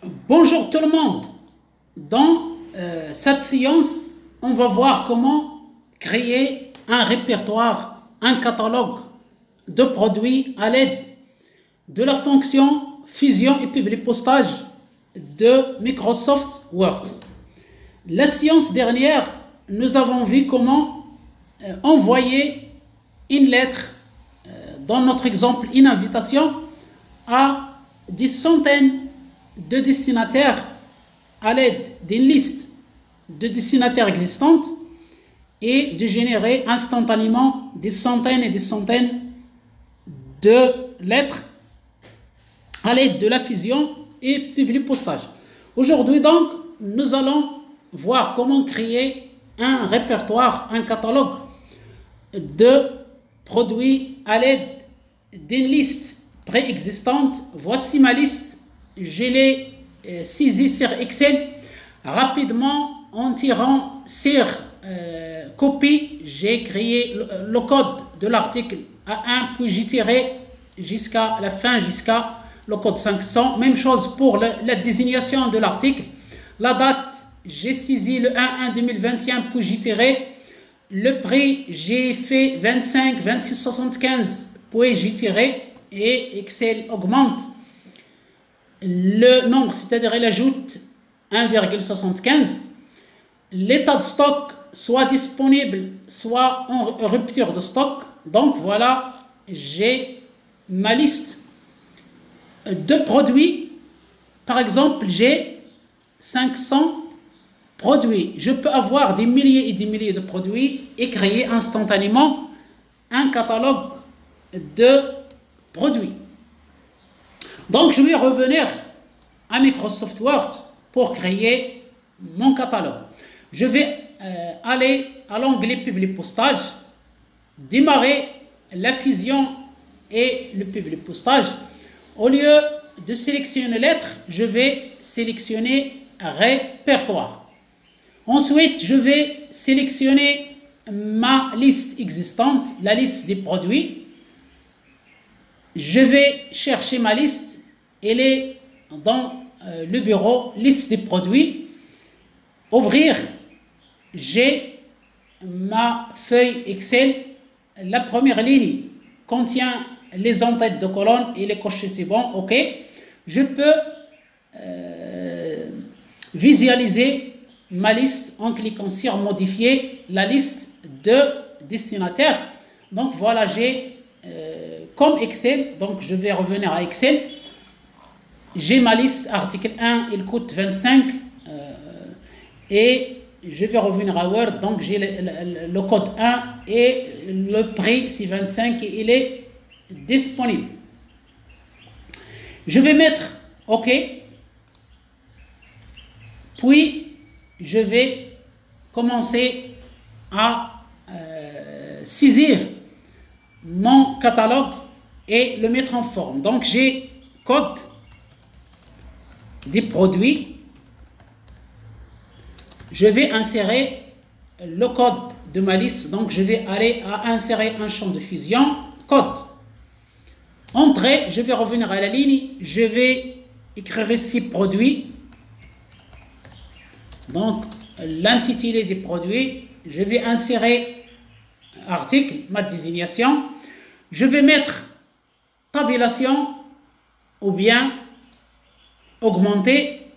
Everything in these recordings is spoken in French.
Bonjour tout le monde. Dans cette séance, on va voir comment créer un répertoire, un catalogue de produits à l'aide de la fonction fusion et publipostage de Microsoft Word. La séance dernière, nous avons vu comment envoyer une lettre, dans notre exemple une invitation, à des centaines de destinataires à l'aide d'une liste de destinataires existantes et de générer instantanément des centaines et des centaines de lettres à l'aide de la fusion et publipostage. Aujourd'hui donc, nous allons voir comment créer un répertoire, un catalogue de produits à l'aide d'une liste préexistante. Voici ma liste. Je l'ai saisie sur Excel. Rapidement, en tirant sur copie, j'ai créé le code de l'article A1, puis j'ai tiré jusqu'à la fin, jusqu'à le code 500. Même chose pour la désignation de l'article. La date, j'ai saisi le 1/1/2021, puis j'ai tiré. Le prix, j'ai fait 25, 26, 75, puis j'ai tiré. Et Excel augmente le nombre, c'est-à-dire il ajoute 1,75. L'état de stock, soit disponible, soit en rupture de stock. Donc voilà, j'ai ma liste de produits. Par exemple, j'ai 500 produits. Je peux avoir des milliers et des milliers de produits et créer instantanément un catalogue de produits. Donc, je vais revenir à Microsoft Word pour créer mon catalogue. Je vais aller à l'onglet Publipostage, démarrer la fusion et le Publipostage. Au lieu de sélectionner lettres, je vais sélectionner répertoire. Ensuite, je vais sélectionner ma liste existante, la liste des produits. Je vais chercher ma liste. Elle est dans le bureau liste des produits. Ouvrir. J'ai ma feuille Excel. La première ligne contient les en-têtes de colonne et les cocher c'est bon. OK. Je peux visualiser ma liste en cliquant sur modifier la liste de destinataires. Donc voilà, j'ai comme Excel, donc je vais revenir à Excel. J'ai ma liste article 1, il coûte 25 et je vais revenir à Word, donc j'ai le code 1 et le prix c'est 25 et il est disponible. Je vais mettre OK, puis je vais commencer à saisir mon catalogue et le mettre en forme. Donc j'ai code des produits. Je vais insérer le code de ma liste. Donc je vais aller à insérer un champ de fusion, code. Entrée, je vais revenir à la ligne. Je vais écrire ici produit. Donc l'intitulé des produits. Je vais insérer article, ma désignation. Je vais mettre tabulation ou bien augmenter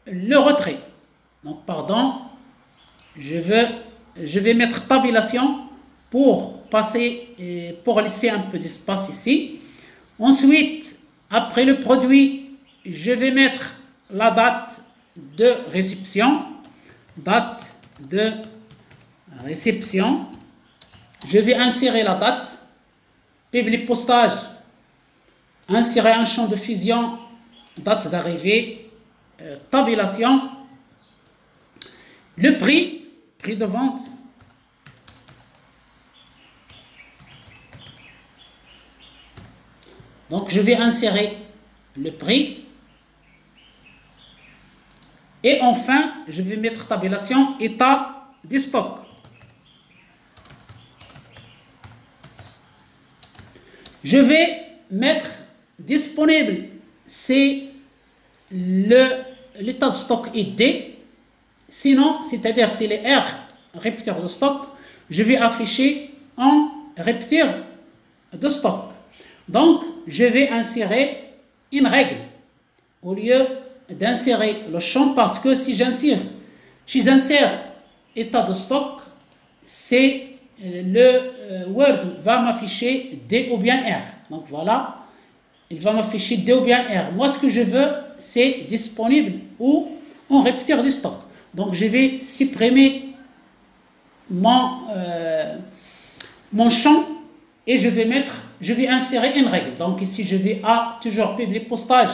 le retrait. Donc, pardon, je vais mettre tabulation pour passer, pour laisser un peu d'espace ici. Ensuite, après le produit, je vais mettre la date de réception. Date de réception. Je vais insérer la date. Publipostage. Insérer un champ de fusion. Date d'arrivée. Tabulation. Le prix. Prix de vente. Donc, je vais insérer le prix. Et enfin, je vais mettre tabulation, état du stock. Je vais mettre disponible, c'est l'état de stock est D. Sinon, c'est-à-dire si les R, rupture de stock, je vais afficher en rupture de stock. Donc, je vais insérer une règle au lieu d'insérer le champ, parce que si j'insère état de stock, c'est le Word va m'afficher D ou bien R. Donc voilà, il va m'afficher D ou bien R. Moi, ce que je veux, c'est disponible ou en rupture de stock. Donc je vais supprimer mon champ et je vais insérer une règle. Donc ici, je vais à toujours publier postage,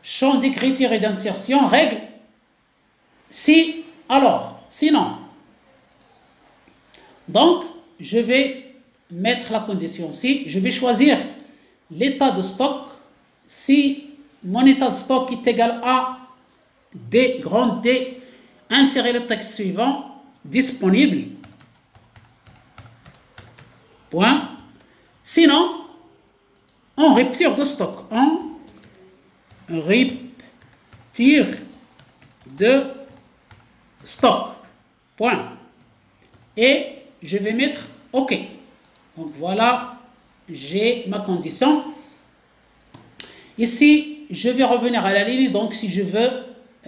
champ d'écriture et d'insertion, règle. Si, alors, sinon. Donc, je vais mettre la condition si, je vais choisir l'état de stock. Si mon état de stock est égal à D, grand D, insérer le texte suivant, disponible. Point. Sinon, en rupture de stock. En rupture de stock. Point. Et je vais mettre OK. Donc voilà, j'ai ma condition. Ici, je vais revenir à la ligne. Donc si je veux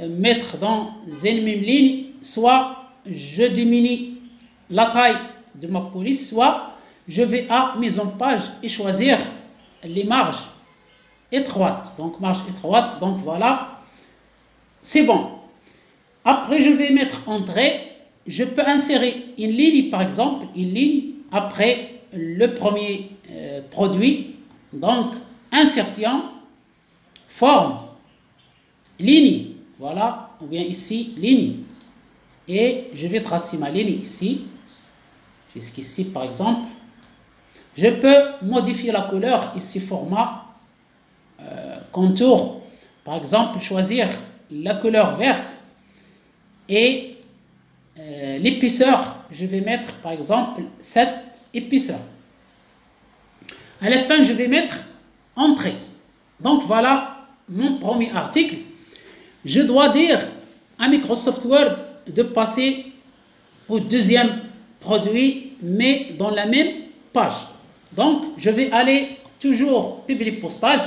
mettre dans une même ligne, soit je diminue la taille de ma police, soit je vais à mise en page et choisir les marges étroites. Donc marge étroite, donc voilà, c'est bon. Après, je vais mettre entrée. Je peux insérer une ligne, par exemple, une ligne après le premier produit. Donc, insertion, forme, ligne. Voilà, ou bien ici, ligne. Et je vais tracer ma ligne ici, jusqu'ici, par exemple. Je peux modifier la couleur, ici, format, contour. Par exemple, choisir la couleur verte et l'épaisseur, je vais mettre par exemple 7 épaisseurs. À la fin, je vais mettre entrée. Donc voilà mon premier article. Je dois dire à Microsoft Word de passer au deuxième produit, mais dans la même page. Donc je vais aller toujours publier postage,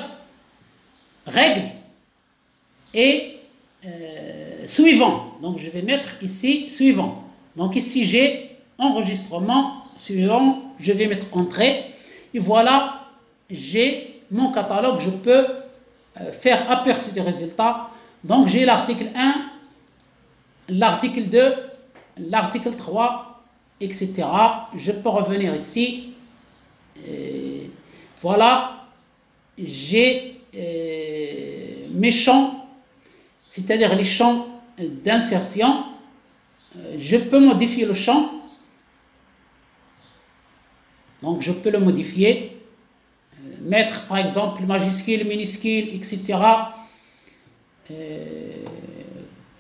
règle et suivant. Donc je vais mettre ici suivant. Donc ici j'ai enregistrement suivant, je vais mettre entrée et voilà, j'ai mon catalogue. Je peux faire aperçu des résultats. Donc j'ai l'article 1, l'article 2, l'article 3, etc. Je peux revenir ici. Voilà, j'ai mes champs, c'est-à-dire les champs d'insertion. Je peux modifier le champ. Donc je peux le modifier, mettre par exemple majuscule, minuscule, etc.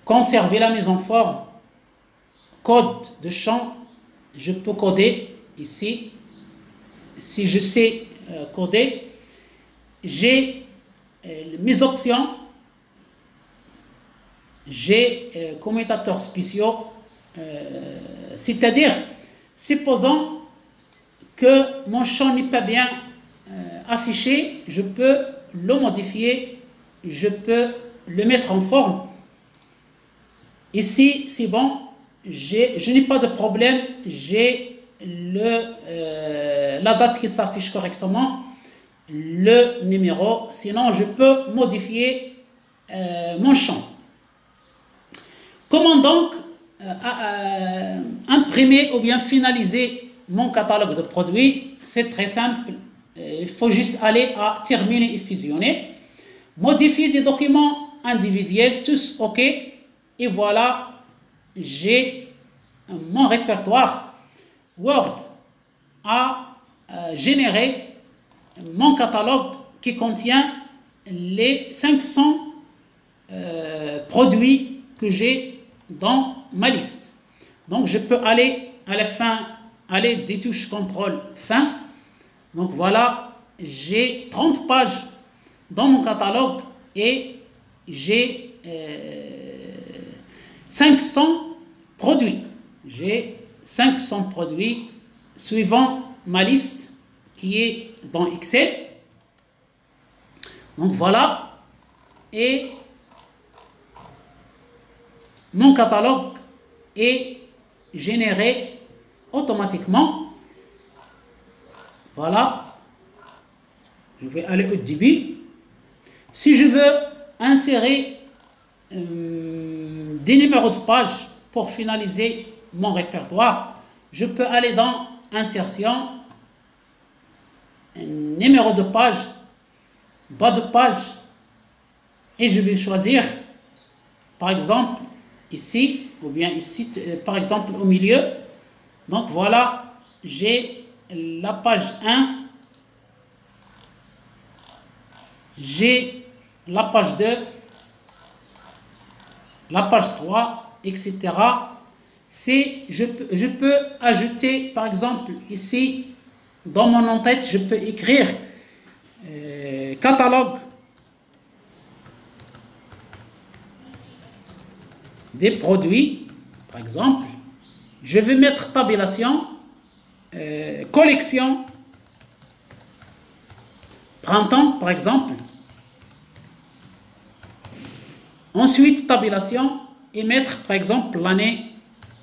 Conserver la mise en forme, code de champ. Je peux coder ici. Si je sais coder, j'ai mes options. J'ai commutateurs spéciaux, c'est-à-dire, supposons que mon champ n'est pas bien affiché, je peux le modifier, je peux le mettre en forme. Ici, c'est bon, je n'ai pas de problème, j'ai la date qui s'affiche correctement, le numéro, sinon je peux modifier mon champ. Comment donc imprimer ou bien finaliser mon catalogue de produits? C'est très simple. Il faut juste aller à terminer et fusionner. Modifier des documents individuels, tous OK. Et voilà, j'ai mon répertoire. Word a généré mon catalogue qui contient les 500 produits que j'ai dans ma liste. Donc je peux aller à la fin, aller des touches contrôle fin. Donc voilà, j'ai 30 pages dans mon catalogue et j'ai 500 produits. J'ai 500 produits suivant ma liste qui est dans Excel. Donc voilà. Et mon catalogue est généré automatiquement. Voilà. Je vais aller au début. Si je veux insérer des numéros de page pour finaliser mon répertoire, je peux aller dans Insertion, numéro de page, bas de page, et je vais choisir, par exemple, ici, ou bien ici, par exemple, au milieu. Donc voilà, j'ai la page 1, j'ai la page 2, la page 3, etc. Je peux ajouter, par exemple, ici, dans mon en-tête, je peux écrire catalogue des produits, par exemple. Je vais mettre tabulation, collection, printemps, par exemple. Ensuite, tabulation et mettre, par exemple, l'année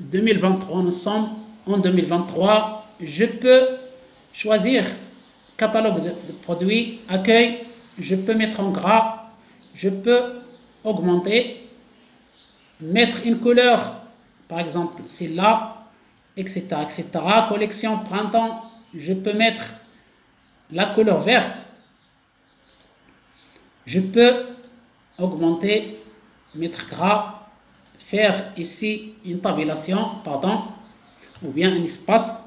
2023. Nous sommes en 2023. Je peux choisir catalogue de produits, accueil. Je peux mettre en gras. Je peux augmenter, mettre une couleur, par exemple, celle-là, etc., etc. Collection printemps, je peux mettre la couleur verte. Je peux augmenter, mettre gras, faire ici une tabulation, pardon, ou bien un espace.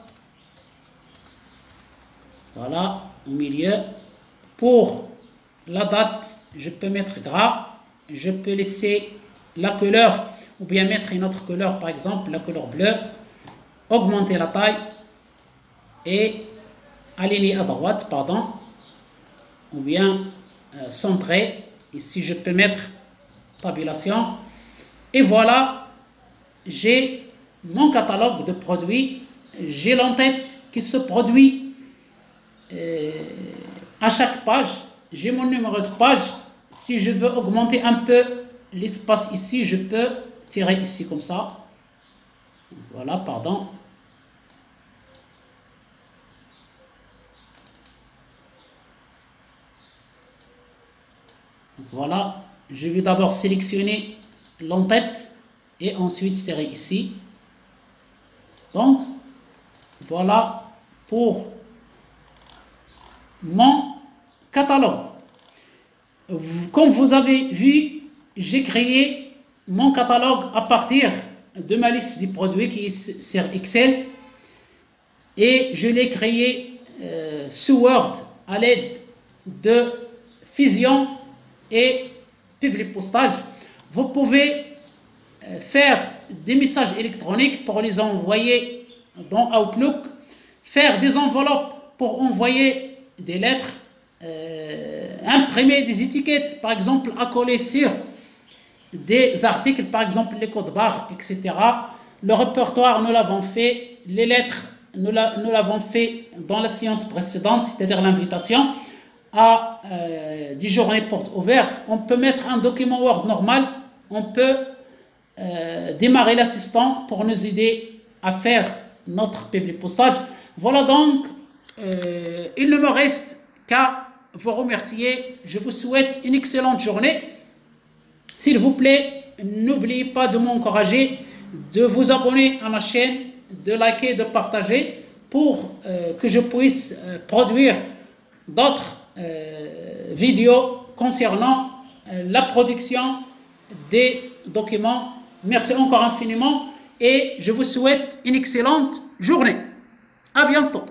Voilà, au milieu. Pour la date, je peux mettre gras. Je peux laisser la couleur, ou bien mettre une autre couleur, par exemple, la couleur bleue. Augmenter la taille et aligner à droite, pardon, ou bien centrer. Ici, je peux mettre tabulation. Et voilà, j'ai mon catalogue de produits. J'ai l'en-tête qui se produit à chaque page. J'ai mon numéro de page. Si je veux augmenter un peu l'espace ici, je peux tirer ici comme ça. Voilà, pardon. Voilà, je vais d'abord sélectionner l'en-tête et ensuite tirer ici. Donc, voilà pour mon catalogue. Comme vous avez vu, j'ai créé mon catalogue à partir de ma liste des produits qui est sur Excel et je l'ai créé sous Word à l'aide de Fusion et Publipostage. Vous pouvez faire des messages électroniques pour les envoyer dans Outlook, faire des enveloppes pour envoyer des lettres, imprimer des étiquettes, par exemple, à coller sur des articles, par exemple les codes barres, etc. Le répertoire, nous l'avons fait. Les lettres, nous l'avons fait dans la séance précédente, c'est-à-dire l'invitation à des journées portes ouvertes. On peut mettre un document Word normal. On peut démarrer l'assistant pour nous aider à faire notre publipostage. Voilà donc, il ne me reste qu'à vous remercier. Je vous souhaite une excellente journée. S'il vous plaît, n'oubliez pas de m'encourager, de vous abonner à ma chaîne, de liker, de partager pour que je puisse produire d'autres vidéos concernant la production des documents. Merci encore infiniment et je vous souhaite une excellente journée. À bientôt.